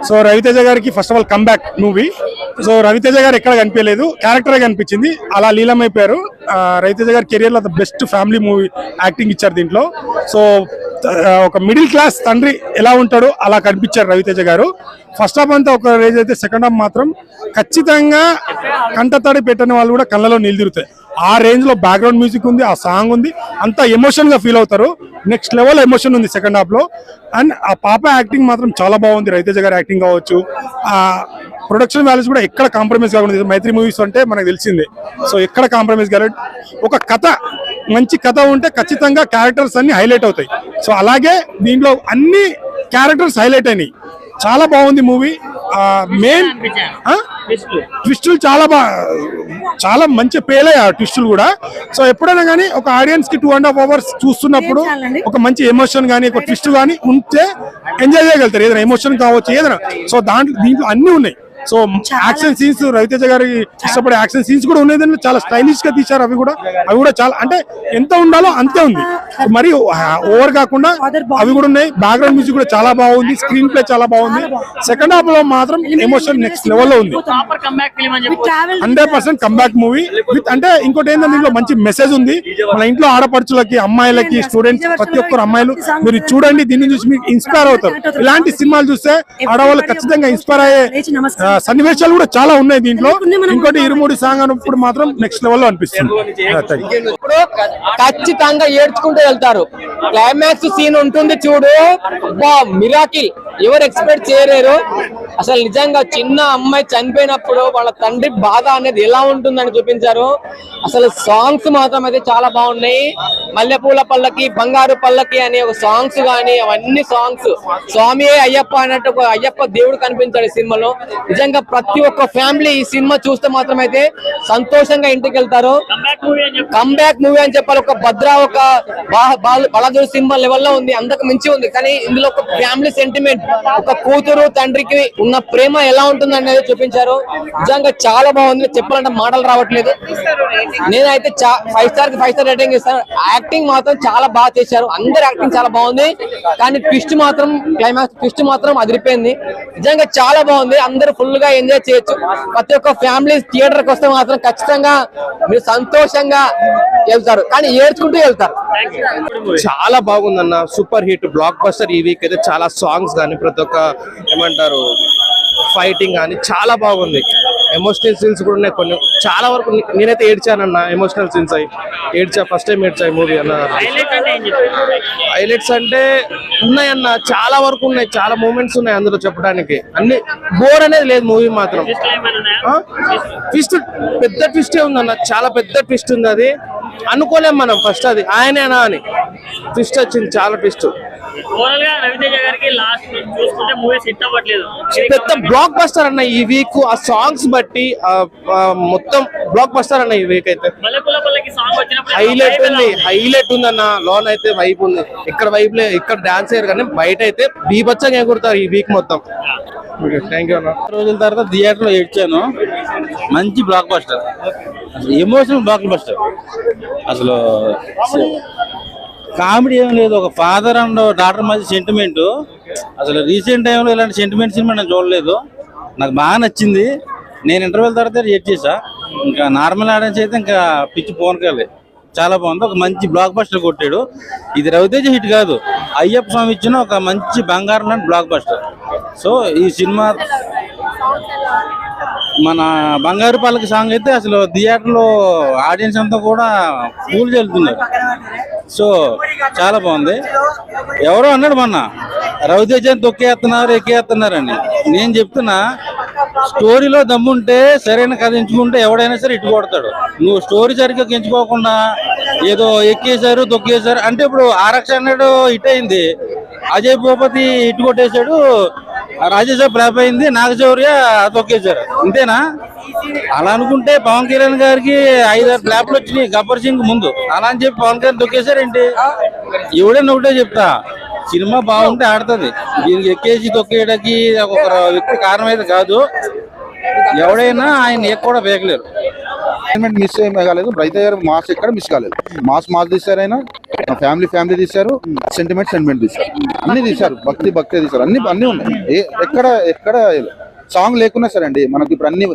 So Ravi Teja గారికి first of all comeback movie. So Ravi Teja గారు ఎక్కడ కనిపించలేదు, క్యారెక్టర్ కనిపించింది, అలా లీలమైపోయారు. రవితేజ గారి కెరియర్ లో బెస్ట్ ఫ్యామిలీ మూవీ యాక్టింగ్ ఇచ్చారు దీంట్లో. సో ఒక మిడిల్ క్లాస్ తండ్రి ఎలా ఉంటాడో అలా కనిపించారు రవితేజ గారు. ఫస్ట్ హాఫ్ అంతా ఒక రేంజ్ అయితే సెకండ్ హాఫ్ మాత్రం ఖచ్చితంగా కంటతడి పెట్టని వాళ్ళు కూడా కళ్ళలో నీళ్ళు తిరుగుతాయి. ఆ రేంజ్ లో బ్యాక్గ్రౌండ్ మ్యూజిక్ ఉంది, ఆ సాంగ్ ఉంది, అంతా ఎమోషన్ గా ఫీల్ అవుతారు. నెక్స్ట్ లెవెల్ ఎమోషన్ ఉంది సెకండ్ హాఫ్ లో. అండ్ ఆ పాప యాక్టింగ్ మాత్రం చాలా బాగుంది. రవితేజ గారి యాక్టింగ్ కావచ్చు, ఆ ప్రొడక్షన్ వాల్యూస్ కూడా ఎక్కడ కాంప్రమైజ్ కాకుండా, మైత్రి మూవీస్ అంటే మనకు తెలిసిందే. సో ఎక్కడ కాంప్రమైజ్ కాలేదు. ఒక కథ, మంచి కథ ఉంటే ఖచ్చితంగా క్యారెక్టర్స్ అన్ని హైలైట్ అవుతాయి. సో అలాగే దీంట్లో అన్ని క్యారెక్టర్స్ హైలైట్ అయినాయి. చాలా బాగుంది మూవీ. మెయిన్ ట్విస్టులు చాలా మంచి పేలే ఆ ట్విస్టులు కూడా. సో ఎప్పుడైనా కానీ ఒక ఆడియన్స్ కి 2.5 hours చూస్తున్నప్పుడు ఒక మంచి ఎమోషన్ కానీ ఒక ట్విస్ట్ కానీ ఉంటే ఎంజాయ్ చేయగలుగుతారు. ఏదైనా ఎమోషన్ కావచ్చు, ఏదైనా. సో దీంట్లో అన్ని ఉన్నాయి. సో యాక్షన్ సీన్స్, రవితేజ గారి ఇష్టపడే యాక్షన్ సీన్స్ కూడా ఉన్నాయి. చాలా స్టైలిష్ గా తీశారు. అవి కూడా చాలా, అంటే ఎంత ఉండాలో అంతే ఉంది, మరి ఓవర్ కాకుండా అవి కూడా ఉన్నాయి. బ్యాక్గ్రౌండ్ మ్యూజిక్ కూడా చాలా బాగుంది, స్క్రీన్ ప్లే చాలా బాగుంది. సెకండ్ హాఫ్ లో మాత్రం ఎమోషన్ నెక్స్ట్ లెవెల్ లో ఉంది. 100% కంబ్యాక్ మూవీ విత్, అంటే ఇంకోటి ఏంటంటే దీంట్లో మంచి మెసేజ్ ఉంది. మన ఇంట్లో ఆడపడుచులకి, అమ్మాయిలకి, స్టూడెంట్స్, ప్రతి ఒక్కరు అమ్మాయిలు మీరు చూడండి, దీన్ని చూసి మీకు ఇన్స్పైర్ అవుతారు. ఇలాంటి సినిమాలు చూస్తే ఆడవాళ్ళు ఖచ్చితంగా ఇన్స్పైర్ అయ్యే సన్నివేశాలు కూడా చాలా ఉన్నాయి దీంట్లో. ఇంకోటి ఇరుముడి సాంగ్ అన్నప్పుడు మాత్రం నెక్స్ట్ లెవెల్ లో అనిపిస్తుంది. ఇప్పుడు ఖచ్చితంగా ఏడ్చుకుంటూ వెళ్తారు. క్లైమాక్స్ సీన్ ఉంటుంది చూడు, మిరాకిల్, ఎవరు ఎక్స్పెక్ట్ చేయలేరు. అసలు నిజంగా చిన్న అమ్మాయి చనిపోయినప్పుడు వాళ్ళ తండ్రి బాధ అనేది ఎలా ఉంటుందని చూపించారు. అసలు సాంగ్స్ మాత్రం అయితే చాలా బాగున్నాయి. మల్లెపూల పల్లకి, బంగారు పల్లకి అనే ఒక సాంగ్స్ కానీ, అవన్నీ సాంగ్స్ స్వామి అయ్యప్ప అన్నట్టు ఒక అయ్యప్ప దేవుడు కనిపించాడు ఈ సినిమాలో. నిజంగా ప్రతి ఒక్క ఫ్యామిలీ ఈ సినిమా చూస్తే మాత్రం అయితే సంతోషంగా ఇంటికి వెళ్తారు. కంబ్యాక్ మూవీ అని చెప్పాలి. ఒక భద్ర, ఒక బలదూర్ సినిమా లెవెల్లో ఉంది, అంతకు మించి ఉంది. కానీ ఇందులో ఒక ఫ్యామిలీ సెంటిమెంట్, ఒక కూతురు తండ్రికి ఉన్న ప్రేమ ఎలా ఉంటుంది అనేది చూపించారు. నిజంగా చాలా బాగుంది, చెప్పాలంటే మాటలు రావట్లేదు. నేనైతే 5 star కి 5 star రేటింగ్ ఇస్తాను. యాక్టింగ్ మాత్రం చాలా బాగా చేశారు, అందరు యాక్టింగ్ చాలా బాగుంది. కానీ ట్విస్ట్ మాత్రం, క్లైమాక్స్ ట్విస్ట్ మాత్రం అదిరిపోయింది. నిజంగా చాలా బాగుంది, అందరూ ఫుల్ గా ఎంజాయ్ చేయొచ్చు. ప్రతి ఒక్క ఫ్యామిలీ థియేటర్ కి వస్తే మాత్రం ఖచ్చితంగా మీరు సంతోషంగా వెళ్తారు, కానీ ఏడ్చుకుంటూ వెళ్తారు. చాలా బాగుందన్న, సూపర్ హిట్, బ్లాక్ బస్టర్. ఈ వీక్ అయితే చాలా సాంగ్స్ కానీ, ప్రతి ఒక్క ఏమంటారు ఫైటింగ్ కానీ చాలా బాగుంది. ఎమోషనల్ సీన్స్ కూడా ఉన్నాయి కొన్ని. చాలా వరకు నేనైతే ఏడ్చానన్న, ఎమోషనల్ సీన్స్ అయ్యి ఫస్ట్ టైం ఏడ్చా మూవీ అన్న. హైలైట్స్ అంటే ఉన్నాయన్న, చాలా వరకు ఉన్నాయి, చాలా మూమెంట్స్ ఉన్నాయి అందులో చెప్పడానికి. అన్ని బోర్ అనేది లేదు మూవీ మాత్రం. ట్విస్ట్, పెద్ద ట్విస్టే ఉందన్న, చాలా పెద్ద ట్విస్ట్ ఉంది. అది అనుకోలేం మనం ఫస్ట్, అది ఆయనేనా అని ట్విస్ట్ వచ్చింది, చాలా ట్విస్ట్. పెద్ద బ్లాక్ బస్టర్ అన్న ఈ వీక్. ఆ సాంగ్స్ బట్టి మొత్తం బ్లాక్ బస్టర్ అన్న ఈ వీక్ అయితే. హైలైట్ ఉంది అన్న. లోన్ అయితే వైబ్ ఉంది, ఇక్కడ వైబ్ లేదు, ఇక్కడ డాన్స్ అయ్యారు, కానీ బయట అయితే బీభత్సంగా ఎగురుతారు ఈ వీక్ మొత్తం. థ్యాంక్ యూ అన్న. రోజుల తర్వాత థియేటర్ లో ఏడ్చాను. మంచి block buster, emotional block buster. అసలు కామెడీ ఏం లేదు, ఒక ఫాదర్ అండ్ డాటర్ మధ్య సెంటిమెంట్. అసలు రీసెంట్ టైంలో ఇలాంటి సెంటిమెంట్ సినిమా నేను చూడలేదు, నాకు బాగా నచ్చింది. నేను ఇంటర్వెల్ తర్వాత రేట్ చేసా. ఇంకా నార్మల్ ఆడియన్స్ అయితే ఇంకా పిచ్చి పోనకాలే, చాలా బాగుంది. ఒక మంచి బ్లాక్ బస్టర్ కొట్టాడు. ఇది రవితేజ హిట్ కాదు, అయ్యప్ప స్వామి ఇచ్చిన ఒక మంచి బంగారం లాంటి బ్లాక్ బస్టర్. సో ఈ సినిమా మన బంగారు పల్లకి సాంగ్ అయితే అసలు థియేటర్లో ఆడియన్స్ అంతా కూడా పూలు చల్లుతున్నారు. సో చాలా బాగుంది. ఎవరో అన్నాడు మొన్న, రవితేజని తొక్కేస్తున్నారు, ఎక్కేస్తున్నారని. నేను చెప్తున్నా, స్టోరీలో దమ్ముంటే, సరైన కథ ఎంచుకుంటే ఎవడైనా సరే ఇటు కొడతాడు. నువ్వు స్టోరీ సరిగ్గా ఎంచుకోకుండా ఏదో ఎక్కేశారు, తొక్కేశారు అంటే, ఇప్పుడు ఆరక్షణ హిట్ అయింది, అజయ్ భూపతి ఇటు కొట్టేశాడు, రాజేశ్వర ఫ్లాప్ అయింది, నాగశౌర్య తొక్కేశారు, అంతేనా? అలా అనుకుంటే పవన్ కళ్యాణ్ గారికి 5-6 ఫ్లాప్లు వచ్చినాయి గబ్బర్ సింగ్ ముందు. అలా అని చెప్పి పవన్ కళ్యాణ్ తొక్కేశారేంటి? ఎవడైనా ఒకటే చెప్తా, సినిమా బాగుంటే ఆడుతుంది. దీనికి ఎక్కేసి తొక్కేయడానికి ఒక వ్యక్తి కారణం అయితే కాదు, ఎవడైనా ఆయన కూడా వేయలేరు. మిస్ ఏం కాలేదు. రైతు గారు మాస్ ఎక్కడ మిస్ కాలేదు. మాస్ తీశారైనా ఫ్యామిలీ తీశారు, సెంటిమెంట్ తీశారు, అన్ని తీశారు, భక్తి తీశారు, అన్ని ఉన్నాయి. ఎక్కడ సాంగ్ లేకున్నా సరే అండి, మనకి ఇప్పుడు అన్ని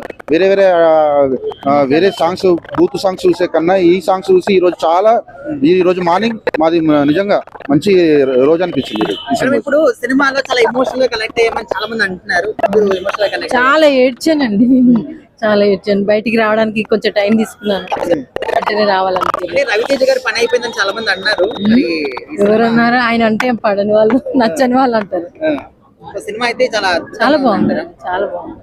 వేరే సాంగ్స్ బూత్ సాంగ్స్ చూసే కన్నా ఈ సాంగ్స్ చూసి ఈ రోజు మార్నింగ్ మాది నిజంగా మంచి రోజు అనిపించింది. ఇప్పుడు సినిమాలో చాలా ఎమోషనల్ గా కనెక్ట్ అయ్యామని చాలా మంది అంటున్నారు. ఎమోషనల్ కనెక్ట్ చాలా ఏడ్చానండి నేను, చాలా ఏడ్చాను. బయటికి రావడానికి కొంచెం టైం తీసుకున్నాను, అంటే రావాలంటే. రవితేజ గారి పని అయిపోయిందని చాలా మంది అన్నారు. ఎవరన్నారు? ఆయన అంటే పడని వాళ్ళు, నచ్చని వాళ్ళు అంటారు. సినిమా అయితే చాలా చాలా బాగుంది, చాలా బాగుంది.